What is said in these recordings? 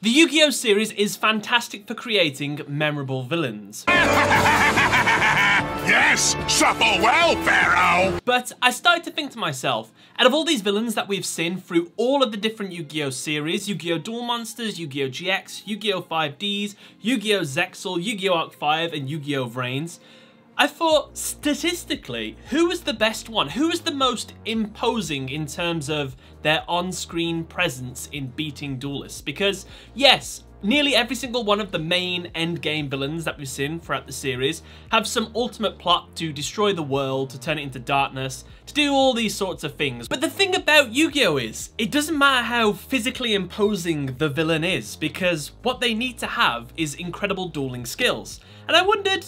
The Yu-Gi-Oh series is fantastic for creating memorable villains. Yes, suffer well, Pharaoh! But I started to think to myself, out of all these villains that we've seen through all of the different Yu-Gi-Oh series, Yu-Gi-Oh! Duel Monsters, Yu-Gi-Oh! GX, Yu-Gi-Oh! 5Ds, Yu-Gi-Oh! ZEXAL, Yu-Gi-Oh! Arc 5, and Yu-Gi-Oh! VRAINS, I thought, statistically, who was the best one? Who was the most imposing in terms of their on-screen presence in beating duelists? Because, yes, nearly every single one of the main endgame villains that we've seen throughout the series have some ultimate plot to destroy the world, to turn it into darkness, to do all these sorts of things. But the thing about Yu-Gi-Oh! Is, it doesn't matter how physically imposing the villain is, because what they need to have is incredible dueling skills. And I wondered,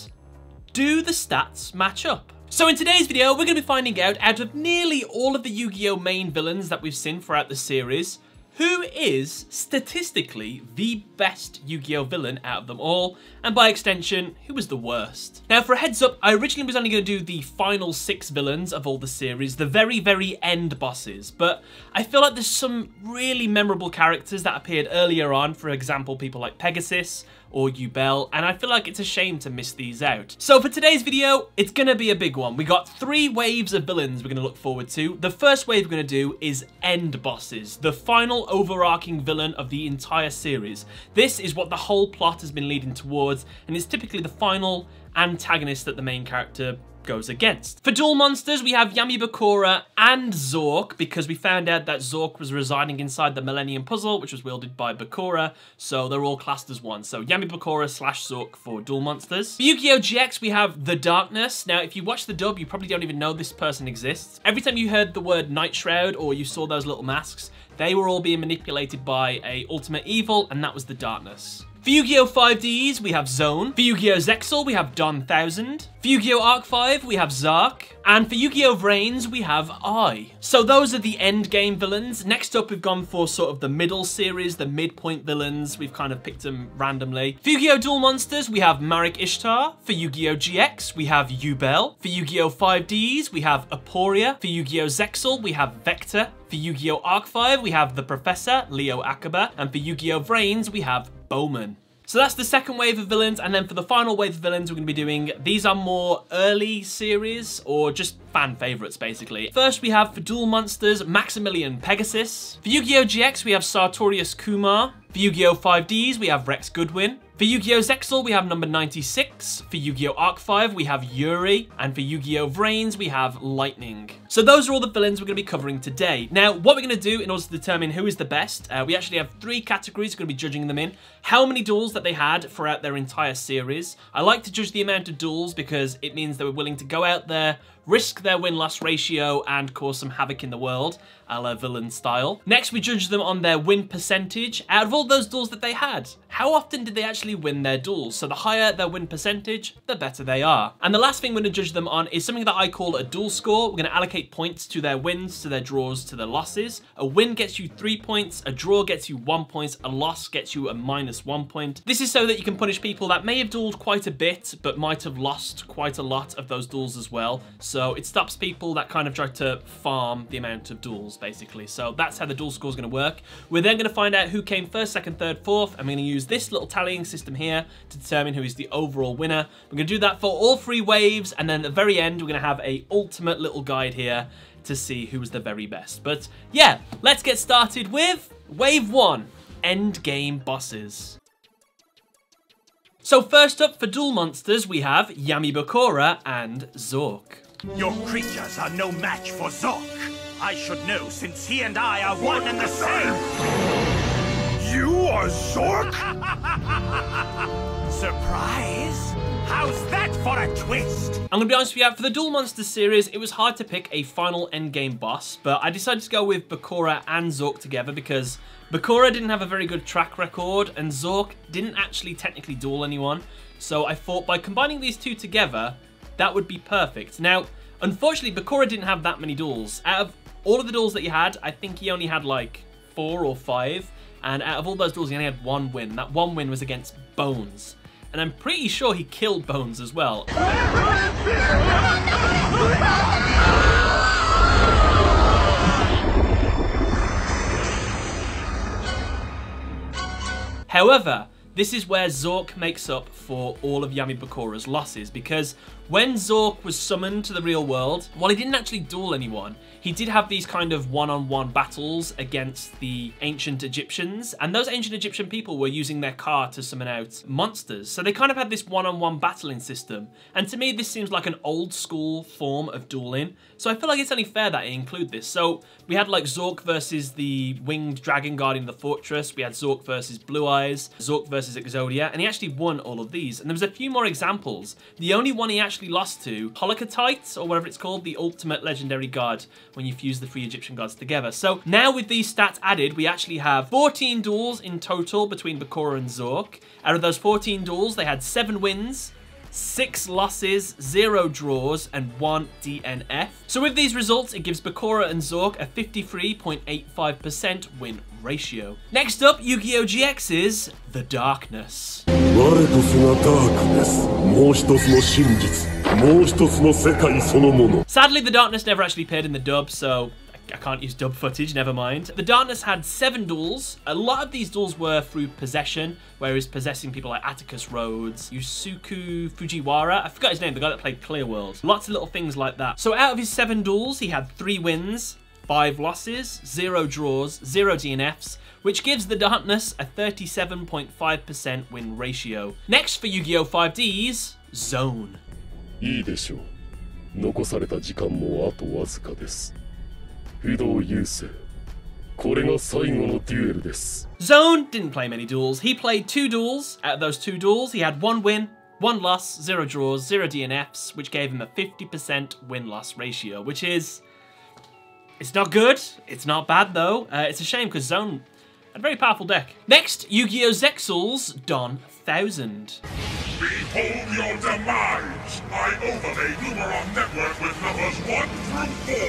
do the stats match up? So in today's video, we're going to be finding out of nearly all of the Yu-Gi-Oh! Main villains that we've seen throughout the series, who is, statistically, the best Yu-Gi-Oh! Villain out of them all, and by extension, who was the worst. Now, for a heads up, I originally was only going to do the final 6 villains of all the series, the very, very end bosses, but I feel like there's some really memorable characters that appeared earlier on, for example, people like Pegasus, or YUBEL, and I feel like it's a shame to miss these out. So for today's video, it's gonna be a big one. We got 3 waves of villains we're gonna look forward to. The first wave we're gonna do is end bosses, the final overarching villain of the entire series. This is what the whole plot has been leading towards, and it's typically the final antagonist that the main character goes against. For Duel Monsters, we have YAMI, BAKURA, and ZORC, because we found out that ZORC was residing inside the Millennium Puzzle, which was wielded by BAKURA, so they're all classed as one. So YAMI, BAKURA / ZORC for Duel Monsters. For Yu-Gi-Oh! GX, we have The Darkness. Now, if you watch the dub, you probably don't even know this person exists. Every time you heard the word Night Shroud, or you saw those little masks, they were all being manipulated by a ultimate evil, and that was The Darkness. For Yu-Gi-Oh! 5Ds, we have Zone. For Yu-Gi-Oh! ZEXAL, we have Don 1000. For Yu-Gi-Oh! Arc 5, we have Zark. And for Yu-Gi-Oh! VRAINS, we have I. So those are the end game villains. Next up, we've gone for sort of the middle series, the midpoint villains. We've kind of picked them randomly. For Yu-Gi-Oh! Duel Monsters, we have MARIK ISHTAR. For Yu-Gi-Oh! GX, we have YUBEL. For Yu-Gi-Oh! 5Ds, we have APORIA. For Yu-Gi-Oh! ZEXAL, we have Vector. For Yu-Gi-Oh! Arc 5, we have the Professor, Leo AKABA. And for Yu-Gi-Oh! VRAINS, we have BOHMAN. So that's the second wave of villains, and then for the final wave of villains we're going to be doing, these are more early series, or just fan favourites basically. First we have for Duel Monsters, MAXIMILLION Pegasus. For Yu-Gi-Oh! GX we have SARTORIUS KUMAR. For Yu-Gi-Oh! 5Ds we have Rex GOODWIN. For Yu-Gi-Oh! ZEXAL, we have number 96. For Yu-Gi-Oh! Arc 5, we have Yuri. And for Yu-Gi-Oh! VRAINS, we have Lightning. So those are all the villains we're going to be covering today. Now, what we're going to do in order to determine who is the best, we actually have 3 categories we're going to be judging them in. How many duels that they had throughout their entire series. I like to judge the amount of duels because it means they were willing to go out there, risk their win-loss ratio, and cause some havoc in the world, a la villain style. Next, we judge them on their win percentage. Out of all those duels that they had, how often did they actually win their duels? So the higher their win percentage, the better they are. And the last thing we're going to judge them on is something that I call a duel score. We're going to allocate points to their wins, to their draws, to their losses. A win gets you 3 points, a draw gets you 1 point, a loss gets you a -1 point. This is so that you can punish people that may have dueled quite a bit, but might have lost quite a lot of those duels as well. So it stops people that kind of try to farm the amount of duels, basically. So that's how the duel score is going to work. We're then going to find out who came first, second, third, fourth. I'm going to use this little tallying system here to determine who is the overall winner. We're going to do that for all 3 waves, and then at the very end, we're going to have a ultimate little guide here to see who was the very best. But yeah, let's get started with Wave 1, End Game Bosses. So first up for Duel Monsters, we have YAMI, BAKURA, and ZORC. Your creatures are no match for ZORC. I should know, since he and I are one and the same. You are ZORC? Surprise? How's that for a twist? I'm gonna be honest with you, for the Duel Monsters series, it was hard to pick a final endgame boss, but I decided to go with BAKURA and ZORC together because BAKURA didn't have a very good track record, and ZORC didn't actually technically duel anyone. So I thought by combining these 2 together, that would be perfect. Now, unfortunately, BAKURA didn't have that many duels. Out of all of the duels that he had, I think he only had like 4 or 5. And out of all those duels, he only had 1 win. That 1 win was against Bones. And I'm pretty sure he killed Bones as well. However, this is where ZORC makes up for all of Yami Bakura's losses, because when ZORC was summoned to the real world, while he didn't actually duel anyone, he did have these kind of one-on-one battles against the ancient Egyptians, and those ancient Egyptian people were using their car to summon out monsters. So they kind of had this one-on-one battling system, and to me this seems like an old school form of dueling, so I feel like it's only fair that I include this. So we had like ZORC versus the winged dragon guarding the fortress, we had ZORC versus Blue Eyes, ZORC versus Exodia, and he actually won all of these. And there was a few more examples. The only one he actually lost to, Holocatite, or whatever it's called, the ultimate legendary god, when you fuse the 3 Egyptian gods together. So now with these stats added, we actually have 14 duels in total between Bakura and ZORC. Out of those 14 duels, they had 7 wins, 6 losses, 0 draws, and 1 DNF. So with these results, it gives Bakura and ZORC a 53.85% win ratio. Next up, Yu-Gi-Oh! GX's The Darkness. Sadly, The Darkness never actually appeared in the dub, so I can't use dub footage, never mind. The Darkness had 7 duels. A lot of these duels were through possession, where he's possessing people like Atticus Rhodes, Yusuke Fujiwara, I forgot his name, the guy that played Clear World. Lots of little things like that. So out of his 7 duels, he had 3 wins, 5 losses, 0 draws, 0 DNFs, which gives the Darkness a 37.5% win ratio. Next for Yu-Gi-Oh! 5D's Zone. Zone didn't play many duels. He played 2 duels. Out of those 2 duels, he had 1 win, 1 loss, 0 draws, 0 DNFs, which gave him a 50% win-loss ratio, which is... it's not good. It's not bad, though. It's a shame, because Zone had a very powerful deck. Next, Yu-Gi-Oh! ZEXAL's Don 1000. Behold your demise! I overlay Numeron Network with numbers 1 through 4.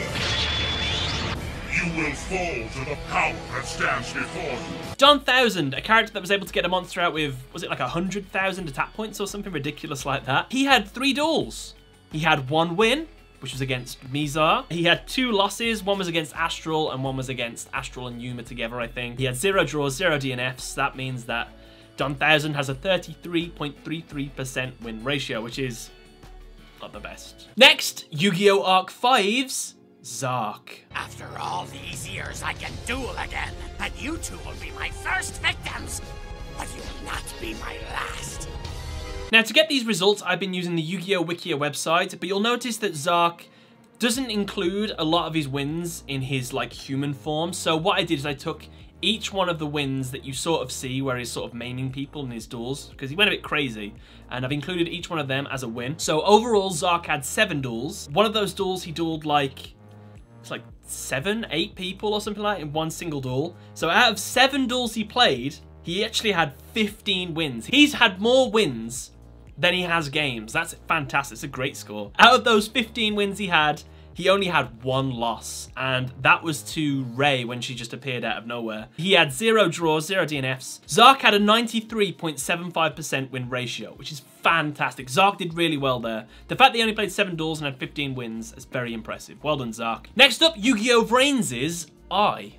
You will fall to the power that stands before you. Don 1000, a character that was able to get a monster out with, was it like 100,000 attack points or something ridiculous like that? He had 3 duels. He had 1 win, which was against Mizar. He had 2 losses. 1 was against Astral, and 1 was against Astral and Yuma together, I think. He had 0 draws, 0 DNFs. That means that Don 1000 has a 33.33% win ratio, which is not the best. Next, Yu-Gi-Oh! Arc 5's ZARC. After all these years, I can duel again, and you 2 will be my first victims, but you will not be my last. Now, to get these results, I've been using the Yu-Gi-Oh! Wikia website, but you'll notice that ZARC doesn't include a lot of his wins in his, like, human form. So what I did is I took each one of the wins that you sort of see where he's sort of maiming people in his duels, because he went a bit crazy, and I've included each one of them as a win. So overall, ZARC had 7 duels. One of those duels, he dueled, like, it's like 7, 8 people or something like that in one single duel. So out of 7 duels he played, he actually had 15 wins. He's had more wins than he has games. That's fantastic. It's a great score. Out of those 15 wins he only had 1 loss, and that was to Ray when she just appeared out of nowhere. He had 0 draws, 0 DNFs. ZARC had a 93.75% win ratio, which is fantastic. ZARC did really well there. The fact that he only played 7 duels and had 15 wins is very impressive. Well done, ZARC. Next up, Yu-Gi-Oh! VRAINS' I.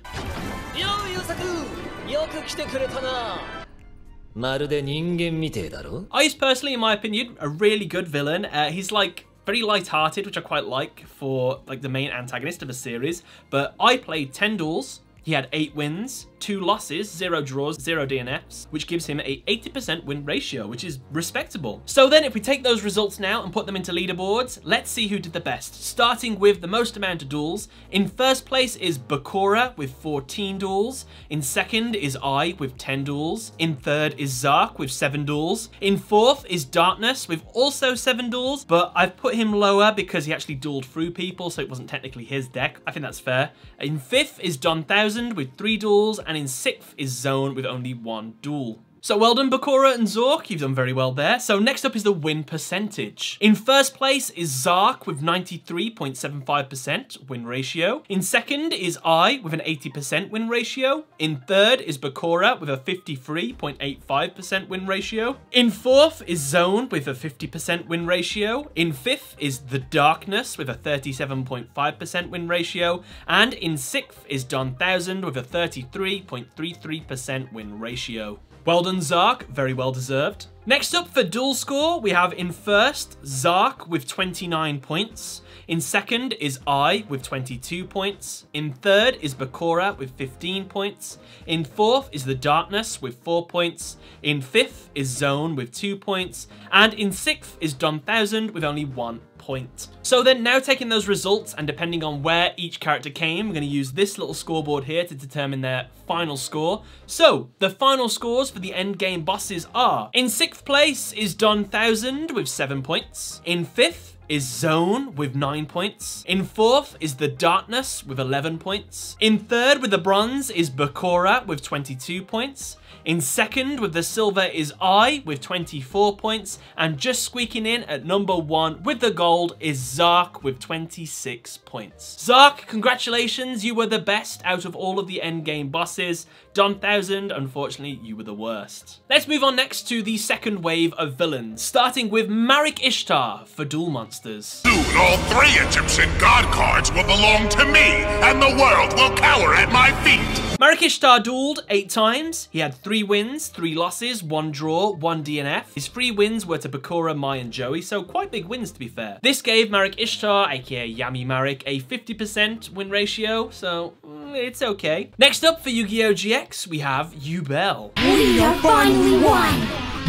I is personally, in my opinion, a really good villain. He's like very light-hearted, which I quite like for like the main antagonist of a series. But I played 10 duels. He had 8 wins, 2 losses, 0 draws, 0 DNFs, which gives him a 80% win ratio, which is respectable. So then if we take those results now and put them into leaderboards, let's see who did the best. Starting with the most amount of duels. In first place is Bakura with 14 duels. In second is I with 10 duels. In third is ZARC with 7 duels. In fourth is Darkness with also 7 duels, but I've put him lower because he actually dueled through people, so it wasn't technically his deck. I think that's fair. In fifth is Don 1000 with 3 duels, and in 6th is Zone with only 1 duel. So well done, Bakura and ZORC, you've done very well there. So next up is the win percentage. In first place is ZARC with 93.75% win ratio. In second is I with an 80% win ratio. In third is Bakura with a 53.85% win ratio. In fourth is Zone with a 50% win ratio. In fifth is The Darkness with a 37.5% win ratio. And in 6th is Don 1000 with a 33.33% win ratio. Well done, ZORC. Very well deserved. Next up for duel score, we have in first, ZORC with 29 points. In second is I with 22 points. In third is BAKURA with 15 points. In fourth is the Darkness with 4 points. In fifth is Zone with 2 points. And in sixth is Dom1000 with only 1 point. So then now taking those results and depending on where each character came, we're going to use this little scoreboard here to determine their final score. So the final scores for the end game bosses are: in sixth place is Dom1000 with 7 points. In fifth is Zone with 9 points. In fourth is the Darkness with 11 points. In third with the bronze is BAKURA with 22 points. In second with the silver is I with 24 points. And just squeaking in at number 1 with the gold is ZORC with 26 points. ZORC, congratulations, you were the best out of all of the endgame bosses. Dom1000, unfortunately, you were the worst. Let's move on next to the second wave of villains, starting with MARIK ISHTAR for Duel Monsters. Soon all 3 Egyptian god cards will belong to me, and the world will cower at my feet. MARIK ISHTAR dueled 8 times. He had 3 wins, 3 losses, 1 draw, 1 DNF. His 3 wins were to BAKURA, Mai, and Joey, so quite big wins to be fair. This gave MARIK ISHTAR, aka YAMI MARIK, a 50% win ratio, so it's okay. Next up for Yu-Gi-Oh! GX, we have YUBEL. We are finally one!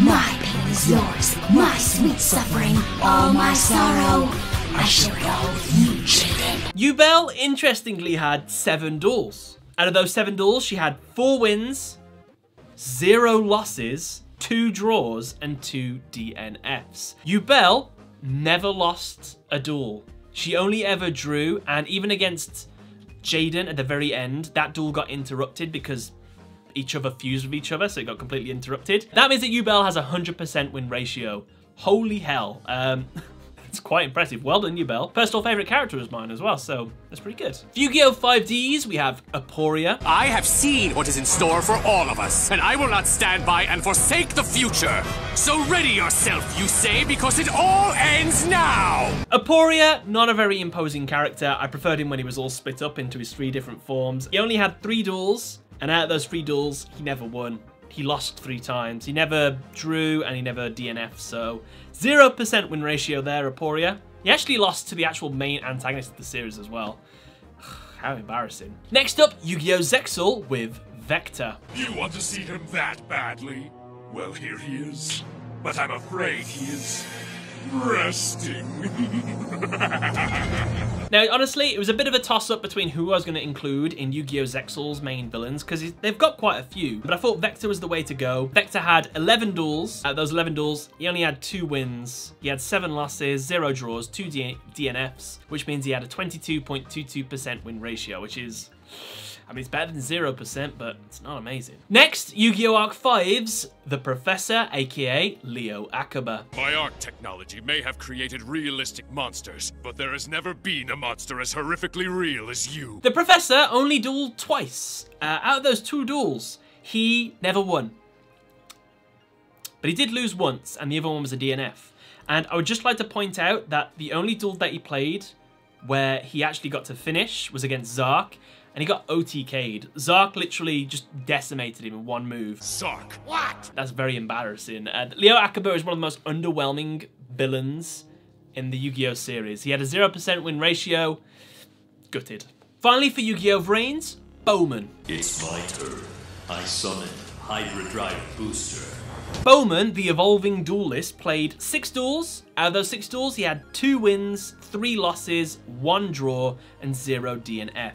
My pain is yours, my sweet suffering, all my sorrow. I share it all with you, children. YUBEL, interestingly, had 7 duels. Out of those 7 duels, she had 4 wins, 0 losses, 2 draws, and 2 DNFs. YUBEL never lost a duel. She only ever drew, and even against Jaden at the very end, that duel got interrupted because each other fused with each other, so it got completely interrupted. That means that YUBEL has a 100% win ratio. Holy hell. It's quite impressive. Well done, YUBEL. Personal favorite character is mine as well, so that's pretty good. For Yu-Gi-Oh! 5Ds, we have APORIA. I have seen what is in store for all of us, and I will not stand by and forsake the future. So ready yourself, you say, because it all ends now! APORIA, not a very imposing character. I preferred him when he was all split up into his 3 different forms. He only had 3 duels, and out of those 3 duels, he never won. He lost 3 times. He never drew and he never DNF'd, so 0% win ratio there, APORIA. He actually lost to the actual main antagonist of the series as well. How embarrassing. Next up, Yu-Gi-Oh! ZEXAL with Vector. You want to see him that badly? Well, here he is. But I'm afraid he is resting. Now, honestly, it was a bit of a toss-up between who I was going to include in Yu-Gi-Oh! ZEXAL's main villains, because they've got quite a few, but I thought Vector was the way to go. Vector had 11 duels. Out of those 11 duels, he only had 2 wins. He had 7 losses, 0 draws, 2 DNFs, which means he had a 22.22% win ratio, which is... I mean, it's better than 0%, but it's not amazing. Next, Yu-Gi-Oh! Arc 5's The Professor, aka Leo AKABA. My arc technology may have created realistic monsters, but there has never been a monster as horrifically real as you. The Professor only dueled twice. Out of those 2 duels, he never won. But he did lose once, and the other one was a DNF. And I would just like to point out that the only duel that he played where he actually got to finish was against ZORC, and he got OTK'd. ZORC literally just decimated him in 1 move. ZORC, what? That's very embarrassing. Leo AKABA is one of the most underwhelming villains in the Yu-Gi-Oh! Series. He had a 0% win ratio. Gutted. Finally, for Yu-Gi-Oh! VRAINS, BOHMAN. It's my turn. I summon Hydra Drive Booster. BOHMAN, the evolving duelist, played 6 duels. Out of those 6 duels, he had 2 wins, 3 losses, 1 draw, and 0 DNF.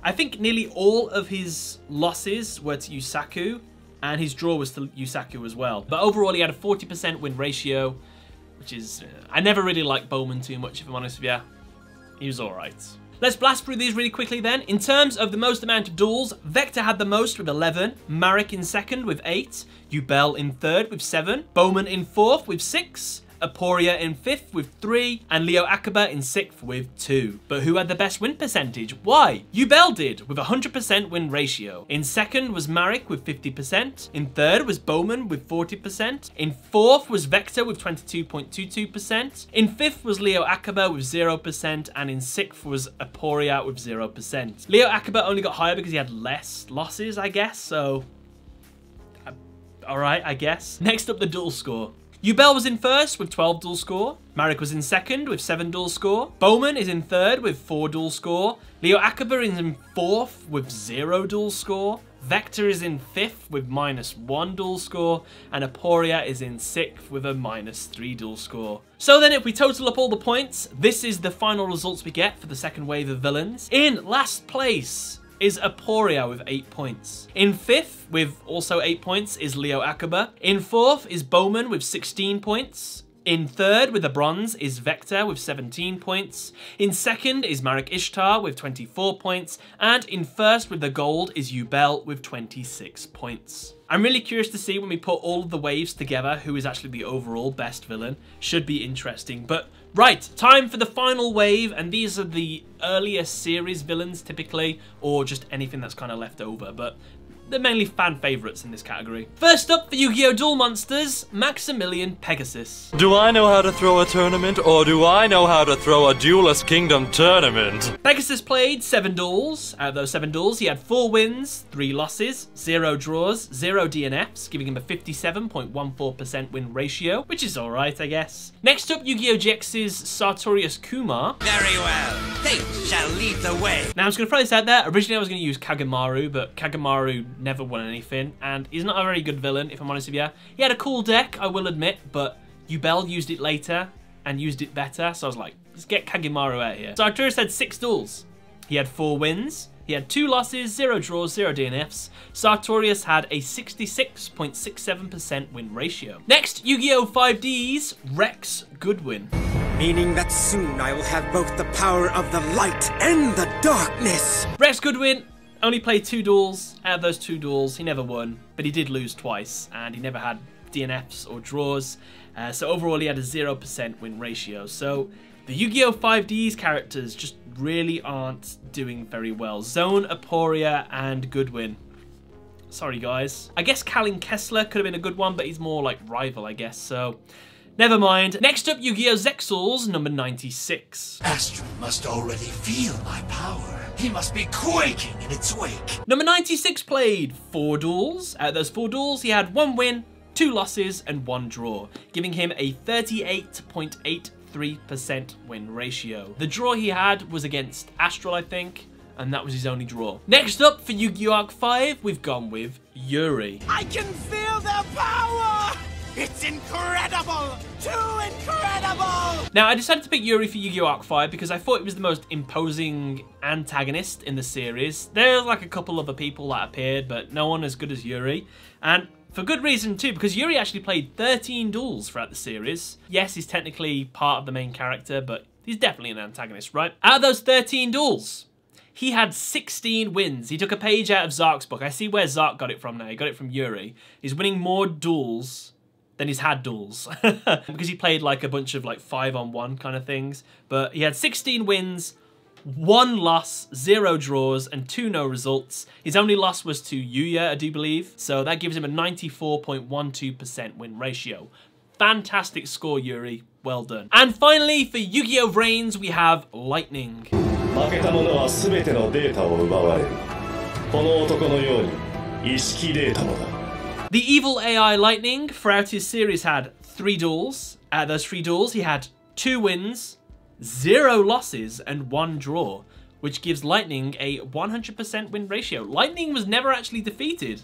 I think nearly all of his losses were to Yusaku, and his draw was to Yusaku as well. But overall, he had a 40% win ratio, which is... I never really liked BOHMAN too much, if I'm honest with you. He was alright. Let's blast through these really quickly then. In terms of the most amount of duels, Vector had the most with 11, MARIK in second with 8, YUBEL in third with 7, BOHMAN in fourth with 6, APORIA in 5th with 3, and Leo AKABA in 6th with 2. But who had the best win percentage? Why? YUBEL did, with a 100% win ratio. In second was MARIK with 50%. In third was BOHMAN with 40%. In fourth was Vector with 22.22%. In 5th was Leo AKABA with 0%. And in 6th was APORIA with 0%. Leo AKABA only got higher because he had less losses, I guess, so... Alright, I guess. Next up, the duel score. YUBEL was in first with 12 duel score. MARIK was in second with 7 duel score. BOHMAN is in third with 4 duel score. AKABA is in fourth with 0 duel score. Vector is in 5th with -1 duel score, and APORIA is in 6th with a -3 duel score. So then if we total up all the points, this is the final results we get for the second wave of villains. In last place is APORIA with 8 points. In 5th with also 8 points is AKABA. In 4th is BOHMAN with 16 points. In 3rd with the bronze is Vector with 17 points. In 2nd is MARIK ISHTAR with 24 points. And in 1st with the gold is YUBEL with 26 points. I'm really curious to see when we put all of the waves together who is actually the overall best villain. Should be interesting. But right, time for the final wave, and these are the earlier series villains typically, or just anything that's kind of left over. But they're mainly fan favourites in this category. First up for Yu-Gi-Oh! Duel Monsters, MAXIMILLION Pegasus. Do I know how to throw a tournament, or do I know how to throw a Duelist Kingdom tournament? Pegasus played 7 duels. Out of those 7 duels, he had 4 wins, 3 losses, 0 draws, 0 DNFs, giving him a 57.14% win ratio, which is alright, I guess. Next up, Yu-Gi-Oh! GX's Sartorius KUMAR. Very well. Fate shall lead the way. Now, I'm just going to throw this out there. Originally, I was going to use Kagemaru, but Kagemaru never won anything, and he's not a very good villain, if I'm honest with you. He had a cool deck, I will admit, but YUBEL used it later and used it better, so I was like, let's get Kagemaru out here. So Sartorius had 6 duels. He had 4 wins, he had 2 losses, 0 draws, 0 DNFs. Sartorius had a 66.67% win ratio. Next, Yu-Gi-Oh! 5D's Rex Goodwin. Meaning that soon I will have both the power of the light and the darkness. Rex Goodwin only played 2 duels. Out of those 2 duels, he never won, but he did lose twice, and he never had DNFs or draws. So overall, he had a 0% win ratio. So the Yu-Gi-Oh! 5D's characters just really aren't doing very well. Zone, Aporia, and Goodwin. Sorry, guys. I guess Kalin Kessler could have been a good one, but he's more like rival, I guess. So never mind. Next up, Yu-Gi-Oh! ZEXAL's number 96. Astrid must already feel my power. He must be quaking in its wake. Number 96 played 4 duels. Out of those 4 duels, he had 1 win, 2 losses, and 1 draw, giving him a 38.83% win ratio. The draw he had was against Astral, I think, and that was his only draw. Next up for Yu-Gi-Oh! Arc 5, we've gone with Yuri. I can feel their power! It's incredible! Too incredible! Now, I decided to pick Yuri for Yu-Gi-Oh! Arc 5 because I thought it was the most imposing antagonist in the series. There's like a couple other people that appeared, but no one as good as Yuri. And for good reason too, because Yuri actually played 13 duels throughout the series. Yes, he's technically part of the main character, but he's definitely an antagonist, right? Out of those 13 duels, he had 16 wins. He took a page out of ZORC's book. I see where ZORC got it from now. He got it from Yuri. He's winning more duels than he's had duels. Because he played like a bunch of like 5-on-1 kind of things. But he had 16 wins, 1 loss, 0 draws, and 2 no results. His only loss was to Yuya, I do believe. So that gives him a 94.12% win ratio. Fantastic score, Yuri. Well done. And finally, for Yu-Gi-Oh! VRAINS, we have Lightning. The evil AI Lightning, throughout his series, had 3 duels. Out of those 3 duels, he had 2 wins, 0 losses, and 1 draw, which gives Lightning a 100% win ratio. Lightning was never actually defeated.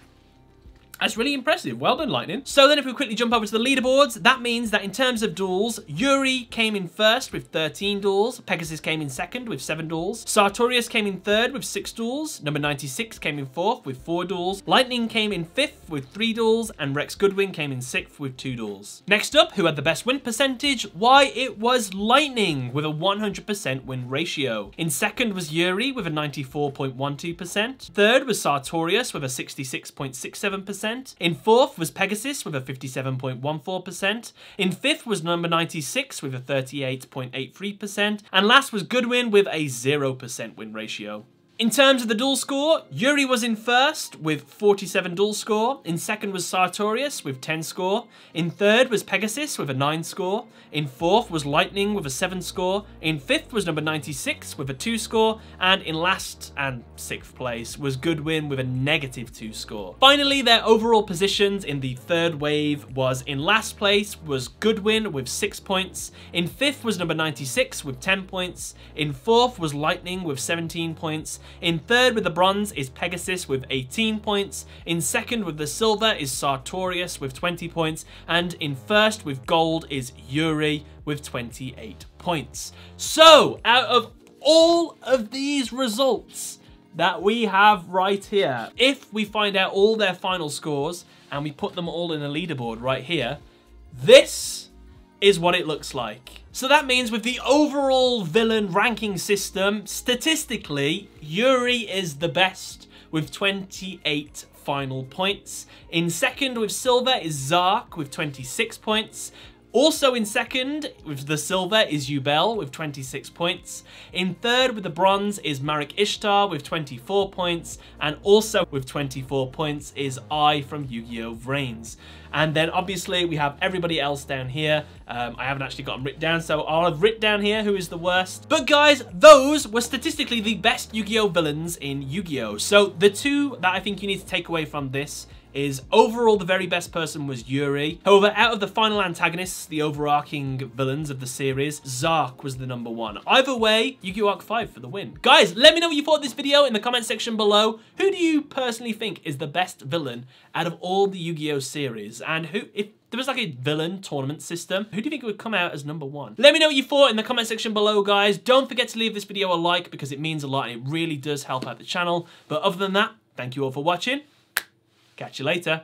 That's really impressive. Well done, Lightning. So then if we quickly jump over to the leaderboards, that means that in terms of duels, Yuri came in first with 13 duels. Pegasus came in second with 7 duels. Sartorius came in third with 6 duels. Number 96 came in fourth with 4 duels. Lightning came in fifth with 3 duels. And Rex Goodwin came in sixth with 2 duels. Next up, who had the best win percentage? Why, it was Lightning with a 100% win ratio. In second was Yuri with a 94.12%. Third was Sartorius with a 66.67%. In fourth was Pegasus with a 57.14%. In fifth was number 96 with a 38.83%. And last was Goodwin with a 0% win ratio. In terms of the duel score, Yuri was in first with 47 duel score. In second was Sartorius with 10 score. In third was Pegasus with a 9 score. In fourth was Lightning with a 7 score. In fifth was number 96 with a 2 score. And in last and 6th place was Goodwin with a -2 score. Finally, their overall positions in the third wave was in last place was Goodwin with 6 points. In fifth was number 96 with 10 points. In fourth was Lightning with 17 points. In third with the bronze is Pegasus with 18 points. In second with the silver is Sartorius with 20 points. And in first with gold is Yuri with 28 points. So, out of all of these results that we have right here, if we find out all their final scores and we put them all in a leaderboard right here, this is what it looks like. So that means with the overall villain ranking system, statistically, Yuri is the best with 28 final points. In second with silver is ZORC with 26 points. Also in second with the silver is YUBEL with 26 points. In third with the bronze is MARIK ISHTAR with 24 points. And also with 24 points is I from Yugioh VRAINS. And then obviously we have everybody else down here. I haven't actually got them written down, so I'll have written down here who is the worst. But guys, those were statistically the best Yu-Gi-Oh villains in Yu-Gi-Oh. So the two that I think you need to take away from this is overall the very best person was Yuri. However, out of the final antagonists, the overarching villains of the series, ZORC was the #1. Either way, Yu-Gi-Oh! Arc 5 for the win. Guys, let me know what you thought of this video in the comment section below. Who do you personally think is the best villain out of all the Yu-Gi-Oh! series? And who, if there was like a villain tournament system, who do you think would come out as #1? Let me know what you thought in the comment section below, guys. Don't forget to leave this video a like because it means a lot and it really does help out the channel. But other than that, thank you all for watching. Catch you later.